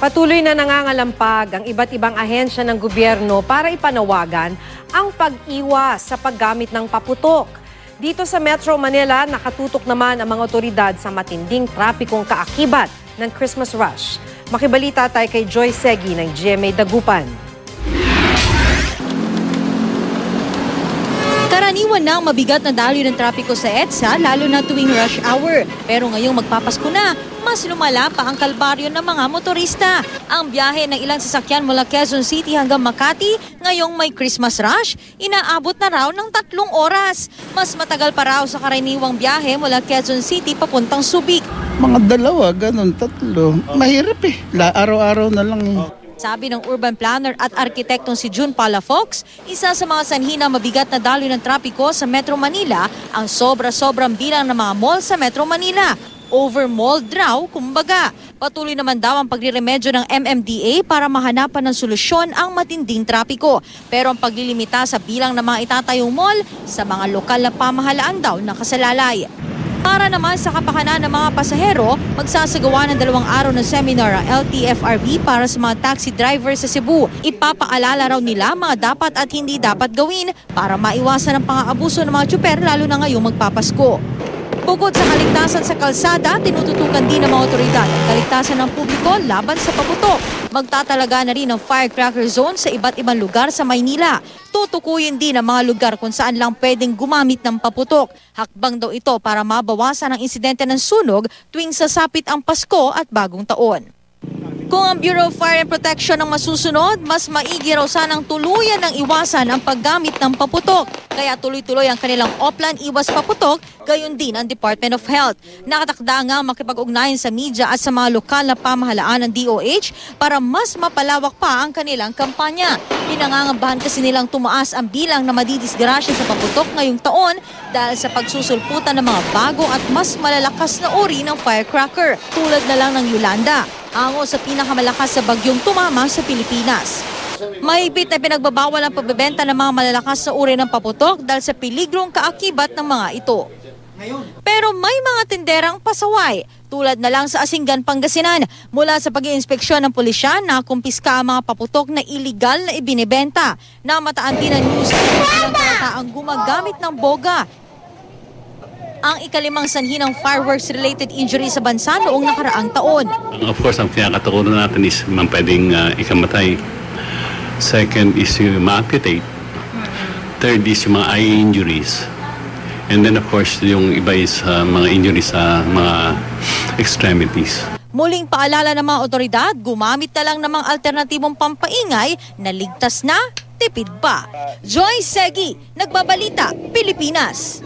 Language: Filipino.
Patuloy na nangangalampag ang iba't ibang ahensya ng gobyerno para ipanawagan ang pag-iwas sa paggamit ng paputok. Dito sa Metro Manila, nakatutok naman ang mga otoridad sa matinding trapikong kaakibat ng Christmas rush. Makibalita tayo kay Joy Segui ng GMA Dagupan. Karaniwan na ang mabigat na daloy ng trapiko sa EDSA lalo na tuwing rush hour. Pero ngayong magpapasko na, mas lumala pa ang kalbaryo ng mga motorista. Ang biyahe ng ilang sasakyan mula Quezon City hanggang Makati ngayong may Christmas rush, inaabot na raw ng 3 oras. Mas matagal pa raw sa karaniwang biyahe mula Quezon City papuntang Subic. Mga 2, ganun, 3. Mahirap eh. Araw-araw na lang eh. Sabi ng urban planner at arkitektong si June Palafox, isa sa mga sanhi na mabigat na daloy ng trapiko sa Metro Manila ang sobra-sobrang bilang ng mga mall sa Metro Manila. Over-malled raw, kumbaga. Patuloy naman daw ang pagriremedyo ng MMDA para mahanapan ng solusyon ang matinding trapiko. Pero ang paglilimita sa bilang ng mga itatayong mall sa mga lokal na pamahalaan daw nakasalalay. Para naman sa kapakanan ng mga pasahero, magsasagawa ng 2 araw na seminar ang LTFRB para sa mga taxi driver sa Cebu. Ipapaalala raw nila mga dapat at hindi dapat gawin para maiwasan ang pang-aabuso ng mga tsuper lalo na ngayong magpapasko. Bukod sa kaligtasan sa kalsada, tinututukan din ng mga otoridad ang kaligtasan ng publiko laban sa paputok. Magtatalaga na rin ng firecracker zone sa iba't ibang lugar sa Maynila. Tutukuyin din ang mga lugar kung saan lang pwedeng gumamit ng paputok. Hakbang daw ito para mabawasan ang insidente ng sunog tuwing sasapit ang Pasko at Bagong Taon. Kung ang Bureau of Fire and Protection ang masusunod, mas maigi raw sanang tuluyan ng iwasan ang paggamit ng paputok. Kaya tuloy-tuloy ang kanilang Oplan Iwas Paputok, gayon din ang Department of Health. Nakatakda nga makipag-ugnayan sa media at sa mga lokal na pamahalaan ng DOH para mas mapalawak pa ang kanilang kampanya. Pinangangambahan kasi nilang tumaas ang bilang na madidisgrasya sa paputok ngayong taon dahil sa pagsusulputan ng mga bago at mas malalakas na uri ng firecracker, tulad na lang ng Yolanda, hango sa pinakamalakas sa bagyong tumama sa Pilipinas. Mahigpit na pinagbabawal ang pagbebenta ng mga malalakas na uri ng paputok dahil sa peligrong kaakibat ng mga ito. Pero may mga tinderang pasaway, tulad na lang sa Asinggan, Pangasinan. Mula sa pag-iinspeksyon ng pulisya, nakumpiska ang mga paputok na iligal na ibinebenta. Namataan din ang news at ilang kalataang gumagamit ng boga. Ang ika-5 sanhi ng fireworks-related injury sa bansa noong nakaraang taon. Of course, ang pinakatukunan natin is pwedeng ikamatay. Second is yung ma-amputate. Third is yung mga eye injuries. And then of course, yung iba is mga injuries sa mga extremities. Muling paalala ng mga otoridad, gumamit na lang ng mga alternatibong pampaingay na ligtas na, tipid pa. Joy Segui, Nagbabalita, Pilipinas.